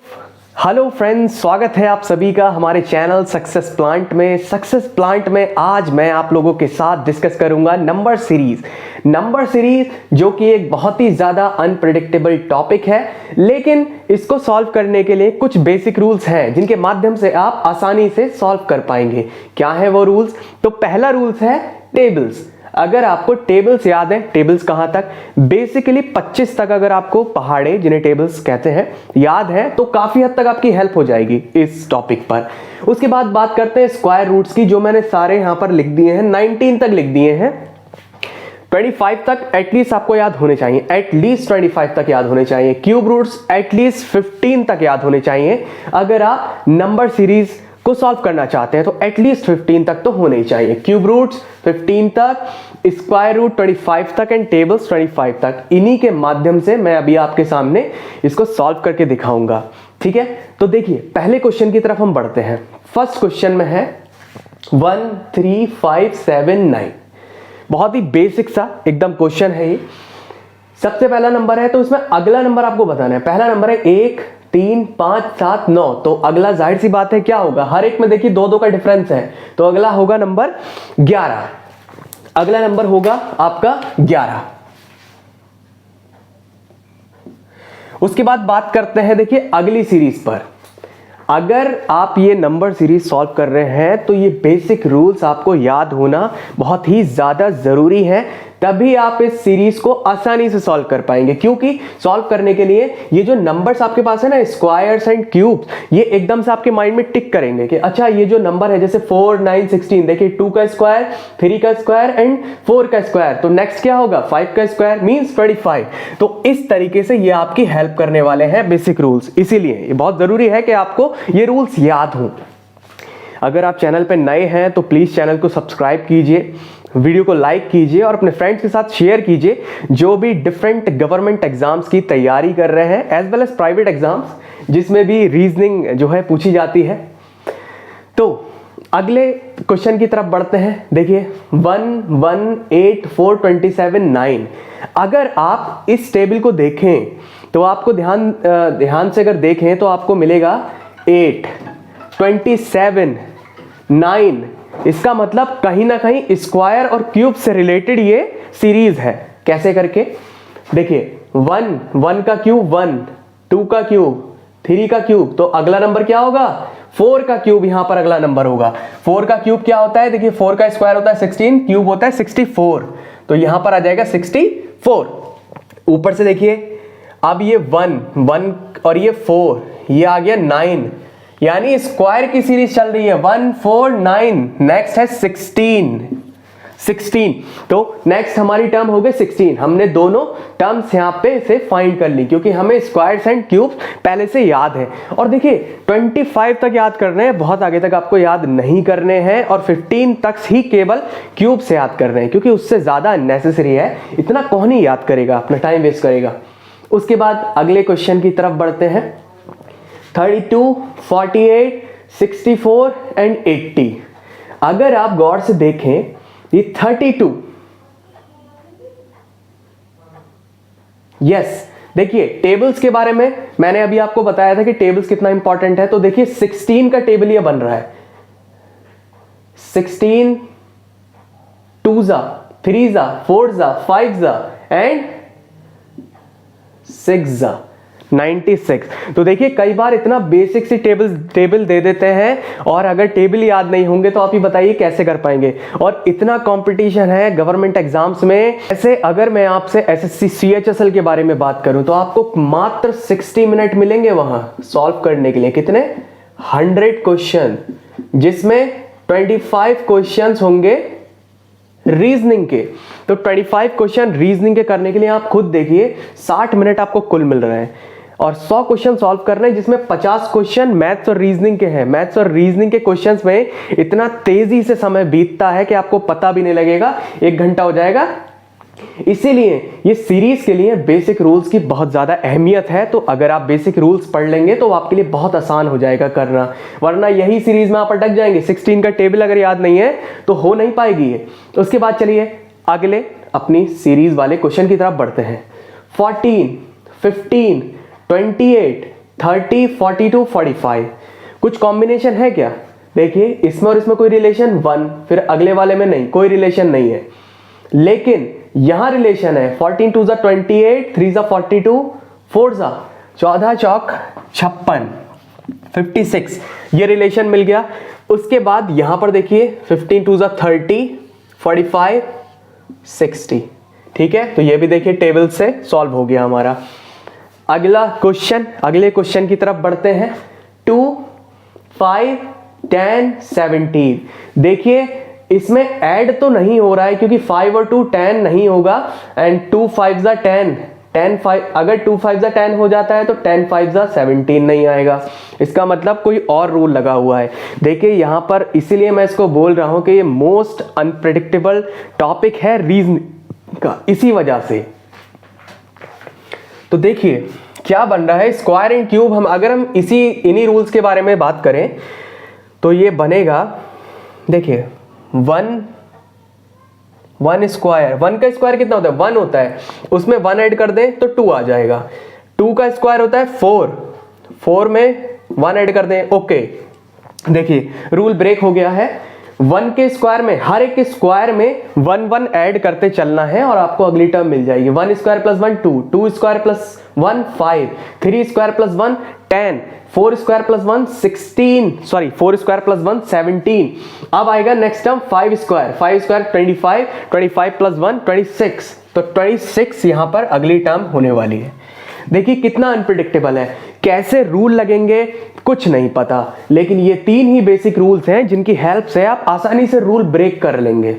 Hello friends, स्वागत है आप सभी का हमारे चैनल सक्सेस प्लांट में। सक्सेस प्लांट में आज मैं आप लोगों के साथ डिस्कस करूंगा नंबर सीरीज जो कि एक बहुत ही ज़्यादा अनप्रेडिक्टेबल टॉपिक है, लेकिन इसको सॉल्व करने के लिए कुछ बेसिक रूल्स हैं जिनके माध्यम से आप आसानी से सॉल्व कर पाएंगे। क्या है वो रूल्स? तो पहला रूल्स है टेबल्स। अगर आपको टेबल्स याद है, टेबल्स कहां तक, बेसिकली 25 तक अगर आपको पहाड़े जिन्हें टेबल्स कहते हैं याद है तो काफी हद तक आपकी हेल्प हो जाएगी इस टॉपिक पर। उसके बाद बात करते हैं स्क्वायर रूट्स की, जो मैंने सारे यहां पर लिख दिए हैं, 19 तक लिख दिए हैं। 25 तक एटलीस्ट आपको याद होने चाहिए, एटलीस्ट 25 तक याद होने चाहिए। क्यूब रूट्स एटलीस्ट 15 तक याद होने चाहिए। अगर आप नंबर सीरीज को सॉल्व करना चाहते हैं तो एटलीस्ट 15 तक तो होने ही चाहिए। क्यूब रूट्स 15 तक, स्क्वायर रूट 25 तक एंड टेबल्स 25 तक। इन्हीं के माध्यम से मैं अभी आपके सामने इसको सॉल्व करके दिखाऊंगा। ठीक है, तो देखिए पहले क्वेश्चन की तरफ हम बढ़ते हैं। फर्स्ट क्वेश्चन में है 1 3 5 7 9। बहुत ही बेसिक सा एकदम क्वेश्चन है ये। सबसे पहला नंबर है तो इसमें अगला नंबर आपको बताना है। पहला नंबर है 1 3 5 7 9, तो अगला जाहिर सी बात है क्या होगा, हर एक में देखिए 2 का डिफरेंस है, तो अगला होगा नंबर 11। अगला नंबर होगा आपका 11। उसके बाद बात करते हैं देखिए अगली सीरीज पर। अगर आप ये नंबर सीरीज सॉल्व कर रहे हैं तो ये बेसिक रूल्स आपको याद होना बहुत ही ज्यादा जरूरी है, तभी आप इस सीरीज को आसानी से सॉल्व कर पाएंगे। क्योंकि सॉल्व करने के लिए ये जो नंबर्स आपके पास है ना, स्क्वायर्स एंड क्यूब्स, ये एकदम से आपके माइंड में टिक करेंगे कि अच्छा ये जो नंबर है जैसे 4 9 16, देखिए 2 का स्क्वायर, 3 का स्क्वायर एंड 4 का स्क्वायर, तो नेक्स्ट क्या होगा 5 का स्क्वायर मींस 25। तो इस तरीके से ये आपकी हेल्प करने वाले हैं बेसिक रूल्स, इसीलिए ये बहुत जरूरी है कि आपको ये रूल्स याद हों। अगर आप चैनल पर नए हैं तो प्लीज चैनल को सब्सक्राइब कीजिए, वीडियो को लाइक कीजिए और अपने फ्रेंड्स के साथ शेयर कीजिए जो भी डिफरेंट गवर्नमेंट एग्जाम्स की तैयारी कर रहे हैं, as well as private exams जिसमें भी रीजनिंग जो है पूछी जाती है। तो अगले क्वेश्चन की तरफ बढ़ते हैं। देखिए 1 1 8 4 27 9। अगर आप इस टेबल को देखें तो आपको ध्यान से अगर देखें तो आपको मिलेगा 8 27 9। इसका मतलब कहीं ना कहीं स्क्वायर और क्यूब से रिलेटेड ये सीरीज है। कैसे करके देखिए 1 का क्यूब 1, 2 का क्यूब 3 का क्यूब, तो अगला नंबर क्या होगा 4 का क्यूब, यहां पर अगला नंबर होगा। 4 का क्यूब क्या होता है, देखिए 4 का स्क्वायर होता है 16, क्यूब होता है 64, तो यहां पर आ जाएगा 64। ऊपर से देखिए अब ये 1 और ये 4, ये आ गया 9, यानी स्क्वायर की सीरीज चल रही है 1 4 9। नेक्स्ट है 16। तो नेक्स्ट हमारी टर्म हो गई 16। हमने दोनों टर्म्स यहां पे से फाइंड कर ली क्योंकि हमें स्क्वायर्स एंड क्यूब्स पहले से याद है। और देखिए 25 तक याद करने हैं, बहुत आगे तक आपको याद नहीं करने हैं, और 15 तक ही केवल क्यूब से याद करने हैं क्योंकि उससे ज्यादा नेसेसरी है। इतना कौन ही याद करेगा, अपना टाइम वेस्ट करेगा। उसके बाद अगले क्वेश्चन की तरफ बढ़ते हैं। 32 48 64 एंड 80। अगर आप गौर से देखें ये 32, यस देखिए टेबल्स के बारे में मैंने अभी आपको बताया था कि टेबल्स कितना इंपॉर्टेंट है। तो देखिए 16 का टेबल ये बन रहा है 16 2 जा 3 जा 4 जा 5 जा एंड 6 जा 96। तो देखिए कई बार इतना बेसिक सी टेबल दे देते हैं और अगर टेबल याद नहीं होंगे तो आप ही बताइए कैसे कर पाएंगे। और इतना कंपटीशन है गवर्नमेंट एग्जाम्स में। ऐसे अगर मैं आपसे एसएससी सीएचएसएल के बारे में बात करूं तो आपको मात्र 60 मिनट मिलेंगे वहां सॉल्व करने के लिए। कितने 100 क्वेश्चन, जिसमें 25 क्वेश्चंस होंगे रीजनिंग के। तो 25 क्वेश्चन रीजनिंग के करने के लिए आप खुद देखिए 60 मिनट आपको कुल मिल रहे हैं, और 100 क्वेश्चन सॉल्व कर रहे हैं जिसमें 50 क्वेश्चन मैथ्स और रीजनिंग के हैं। मैथ्स और रीजनिंग के क्वेश्चंस में इतना तेजी से समय बीतता है कि आपको पता भी नहीं लगेगा, 1 घंटा हो जाएगा। इसीलिए ये सीरीज के लिए बेसिक रूल्स की बहुत ज्यादा अहमियत है। तो अगर आप बेसिक रूल्स पढ़ लेंगे तो आपके लिए बहुत आसान हो जाएगा करना, वरना यही सीरीज में आप अटक जाएंगे। 16 का टेबल अगर याद नहीं है तो हो नहीं पाएगी ये। उसके बाद चलिए अगले अपनी सीरीज वाले क्वेश्चन की तरफ बढ़ते हैं। 14 15 28 30, 42, 45। कुछ कॉम्बिनेशन है क्या? देखिए इसमें और इसमें कोई रिलेशन 1, फिर अगले वाले में नहीं, कोई रिलेशन नहीं है, लेकिन यहां रिलेशन है। 14 2 जा 28, 3 जा 42, 4 जा 14 चौक 56, 56, ये रिलेशन मिल गया। उसके बाद यहां पर देखिए 15 2 जा 30, 45, 60। ठीक है, तो ये भी देखिए टेबल से सॉल्व हो गया हमारा। अगला क्वेश्चन, अगले क्वेश्चन की तरफ बढ़ते हैं। 2, 5, 10, 17। देखिए इसमें ऐड तो नहीं हो रहा है क्योंकि 5 और 2 10 नहीं होगा, एंड 2 5 जा 10, 10 5, अगर 2 5 जा 10 हो जाता है तो 10 5 जा 17 नहीं आएगा। इसका मतलब कोई और रूल लगा हुआ है। देखिए यहां पर इसीलिए मैं इसको बोल रहा हूं कि ये मोस्ट अनप्रेडिक्टेबल टॉपिक है रीजन का, इसी वजह से। तो देखिए क्या बन रहा है, स्क्वायर एंड क्यूब, अगर हम इन्हीं रूल्स के बारे में बात करें तो ये बनेगा, देखिए 1 स्क्वायर, 1 का स्क्वायर कितना होता है? 1 होता है, उसमें 1 ऐड कर दें तो 2 आ जाएगा। 2 का स्क्वायर होता है 4, 4 में 1 ऐड कर दें, ओके। देखिए रूल ब्रेक हो गया है। 1 के स्क्वायर में, हर एक स्क्वायर में 1 1 ऐड करते चलना है और आपको अगली टर्म मिल जाएगी। 1 square plus 1 2, 2 square plus 1 5, 3 square plus 1 10, 4 square plus 1 16, sorry 4 square plus 1 17। अब आएगा next term 5 square, 5 square 25, 25 plus 1 26, तो 26 यहां पर अगली टर्म होने वाली है। देखिए कितना अनप्रिडिक्टेबल है, कैसे रूल लगेंगे कुछ नहीं पता, लेकिन ये 3 ही बेसिक रूल्स हैं जिनकी हेल्प से आप आसानी से रूल ब्रेक कर लेंगे।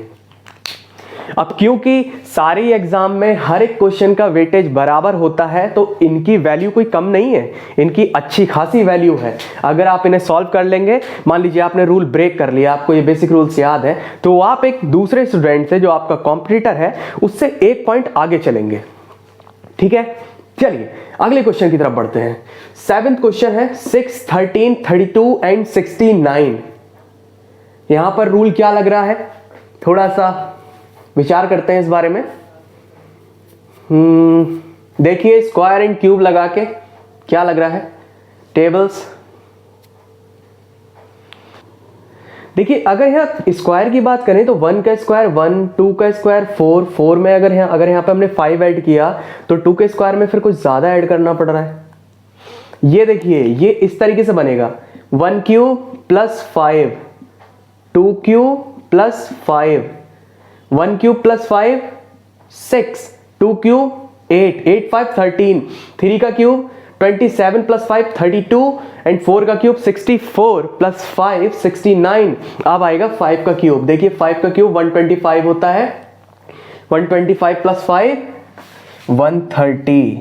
अब क्योंकि सारी एग्जाम में हर एक क्वेश्चन का वेटेज बराबर होता है तो इनकी वैल्यू कोई कम नहीं है, इनकी अच्छी खासी वैल्यू है। अगर आप इन्हें सॉल्व कर लेंगे, मान लीजिए आपने रूल ब्रेक कर लिया, आपको ये बेसिक रूल्स याद है, तो आप एक दूसरे स्टूडेंट से जो आपका कॉम्पिटिटर है उससे 1 पॉइंट आगे चलेंगे। ठीक है, चलिए अगले क्वेश्चन की तरफ बढ़ते हैं। 7th क्वेश्चन है 6, 13, 32 एंड 69। यहां पर रूल क्या लग रहा है, थोड़ा सा विचार करते हैं इस बारे में। देखिए स्क्वायर एंड क्यूब लगा के क्या लग रहा है, टेबल्स। देखिए अगर यहाँ स्क्वायर की बात करें तो 1 का स्क्वायर 1, 2 का स्क्वायर 4, 4 में अगर यहाँ पे हमने 5 ऐड किया तो 2 के स्क्वायर में फिर कुछ ज्यादा ऐड करना पड़ रहा है। ये देखिए ये इस तरीके से बनेगा, 1 cube plus 5, 2 cube plus 5, 1 cube plus 5 6, 2 cube 8, 8 5 13, 3 का क्यूब 27 प्लस 5 32 एंड 4 का क्यूब 64 प्लस 5 69। अब आएगा 5 का क्यूब। देखिए 5 का क्यूब 125 होता है, 125 प्लस 5 130।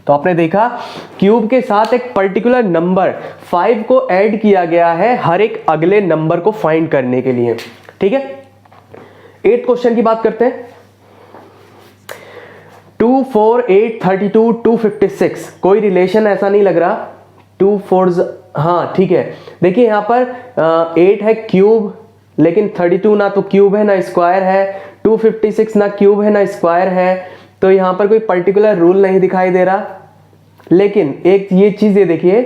तो आपने देखा क्यूब के साथ एक पर्टिकुलर नंबर 5 को ऐड किया गया है हर एक अगले नंबर को फाइंड करने के लिए। ठीक है, 8th क्वेश्चन की बात करते हैं। 2 4 8 32 256, कोई रिलेशन ऐसा नहीं लग रहा। 2 4, हाँ ठीक है। देखिए यहां पर 8 है क्यूब, लेकिन 32 ना तो क्यूब है ना स्क्वायर है, 256 ना क्यूब है ना स्क्वायर है, तो यहां पर कोई पर्टिकुलर रूल नहीं दिखाई दे रहा। लेकिन एक ये चीज, ये देखिए,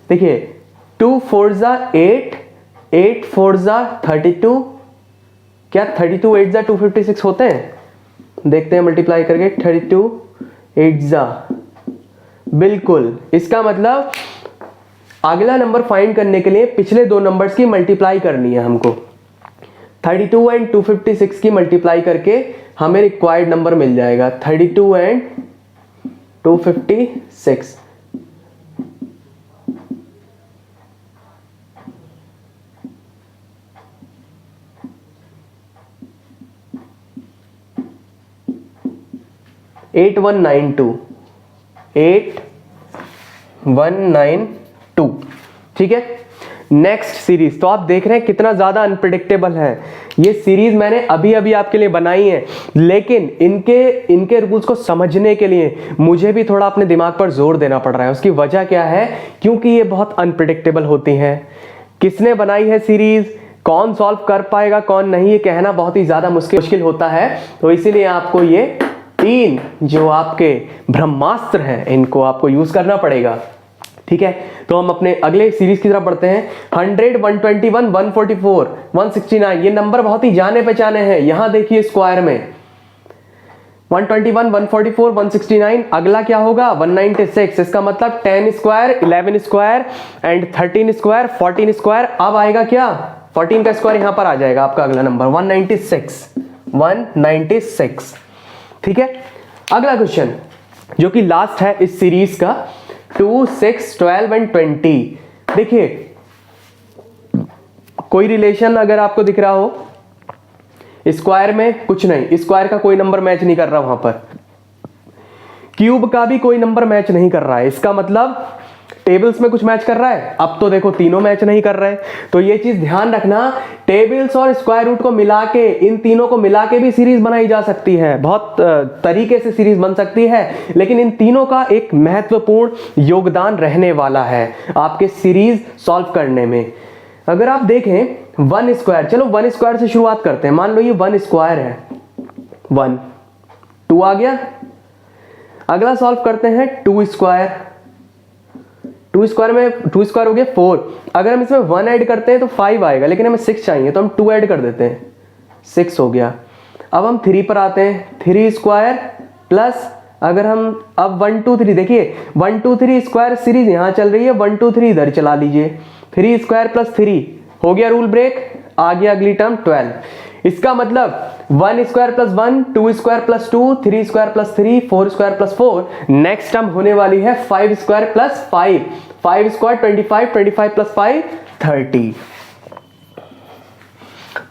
देखिए 2 4 जा 8, 8 4 जा 32, क्या 32 8 जा 256 होते हैं? देखते हैं मल्टीप्लाई करके, 32 8 जा, बिल्कुल। इसका मतलब अगला नंबर फाइंड करने के लिए पिछले 2 नंबर्स की मल्टीप्लाई करनी है हमको। 32 एंड 256 की मल्टीप्लाई करके हमें रिक्वायर्ड नंबर मिल जाएगा, 32 एंड 256। एट 192 ठीक है। नेक्स्ट सीरीज, तो आप देख रहे हैं कितना ज्यादा अनप्रिडिक्टेबल है। ये सीरीज मैंने अभी अभी आपके लिए बनाई है, लेकिन इनके रूल्स को समझने के लिए मुझे भी थोड़ा अपने दिमाग पर जोर देना पड़ रहा है। उसकी वजह क्या है? क्योंकि ये बहुत अनप्रिडिक्टेबल होती हैं। किसने बनाई है सीरीज, कौन सॉल्व कर पाएगा कौन नहीं, ये कहना बहुत ही ज्यादा मुश्किल होता है। तो इसीलिए आपको ये 3 जो आपके ब्रह्मास्त्र हैं इनको आपको यूज करना पड़ेगा। ठीक है, तो हम अपने अगले सीरीज की तरफ बढ़ते हैं। 100, 121, 144, 169, ये नंबर बहुत ही जाने पहचाने हैं। यहां देखिए स्क्वायर में 121, 144, 169, अगला क्या होगा 196। इसका मतलब 10 square, 11 square and 13 square, 14 square. अब आएगा क्या 14 का स्क्वायर यहां पर आ जाएगा आपका अगला नंबर 196। ठीक है, अगला क्वेश्चन जो कि लास्ट है इस सीरीज का 2, 6, 12 एंड 20। देखिए कोई रिलेशन अगर आपको दिख रहा हो, स्क्वायर में कुछ नहीं, स्क्वायर का कोई नंबर मैच नहीं कर रहा वहां पर, क्यूब का भी कोई नंबर मैच नहीं कर रहा है। इसका मतलब टेबल्स में कुछ मैच कर रहा है। अब तो देखो तीनों मैच नहीं कर रहे, तो ये चीज ध्यान रखना, टेबल्स और स्क्वायर रूट को मिला के, इन तीनों को मिला के भी सीरीज बनाई जा सकती है, बहुत तरीके से सीरीज बन सकती है, लेकिन इन तीनों का एक महत्वपूर्ण योगदान रहने वाला है आपके सीरीज सॉल्व करने में। अगर आप देखें 1 स्क्वायर, चलो 1 स्क्वायर से शुरुआत करते हैं। मान लो ये 1 स्क्वायर है, 1, 2 आ गया। अगला सॉल्व करते हैं 2 स्क्वायर, 2 स्क्वायर में 2 स्क्वायर हो गया 4। अगर हम इसमें 1 ऐड करते हैं तो 5 आएगा, लेकिन हमें 6 चाहिए तो हम 2 ऐड कर देते हैं, 6 हो गया। अब हम 3 पर आते हैं, 3 स्क्वायर प्लस, अगर हम अब 1 2 3, देखिए 1 2 3 स्क्वायर सीरीज यहां चल रही है, 1 2 3 इधर चला लीजिए, 3 स्क्वायर प्लस 3 हो गया, रूल ब्रेक, आ गया अगली टर्म 12। इसका मतलब 1 square plus 1, 2 square plus 2, 3 square plus 3, 4 square plus 4, next term होने वाली है 5 स्क्वायर प्लस 5, 5 स्क्वायर 25, 25 प्लस 5 30।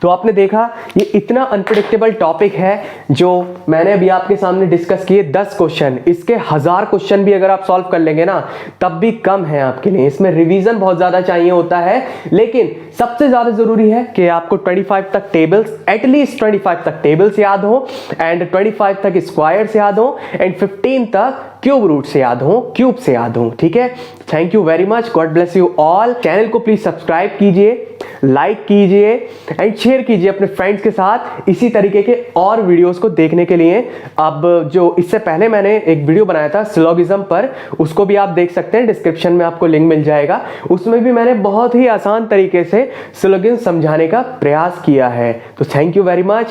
तो आपने देखा ये इतना अनप्रेडिक्टेबल टॉपिक है जो मैंने अभी आपके सामने डिस्कस किए 10 क्वेश्चन, इसके 1000 क्वेश्चन भी अगर आप सॉल्व कर लेंगे ना तब भी कम है आपके लिए। इसमें रिवीजन बहुत ज्यादा चाहिए होता है, लेकिन सबसे ज्यादा जरूरी है कि आपको 25 तक टेबल्स, एटलीस्ट 25 तक टेबल्स याद हो, एंड 25 तक स्क्वायर्स याद हो, एंड 15 तक क्यूब रूट से याद हो, क्यूब से याद हो। ठीक है, thank you very much, God bless you all. Channel को प्लीज सब्सक्राइब कीजिए, लाइक कीजिए एंड शेयर कीजिए अपने फ्रेंड्स के साथ इसी तरीके के और वीडियोस को देखने के लिए। अब जो इससे पहले मैंने एक वीडियो बनाया था सिलोगिज्म पर, उसको भी आप देख सकते हैं, डिस्क्रिप्शन में आपको लिंक मिल जाएगा। उसमें भी मैंने बहुत ही आसान तरीके से सिलोगिज्म समझाने का प्रयास किया है। तो थैंक यू वेरी मच।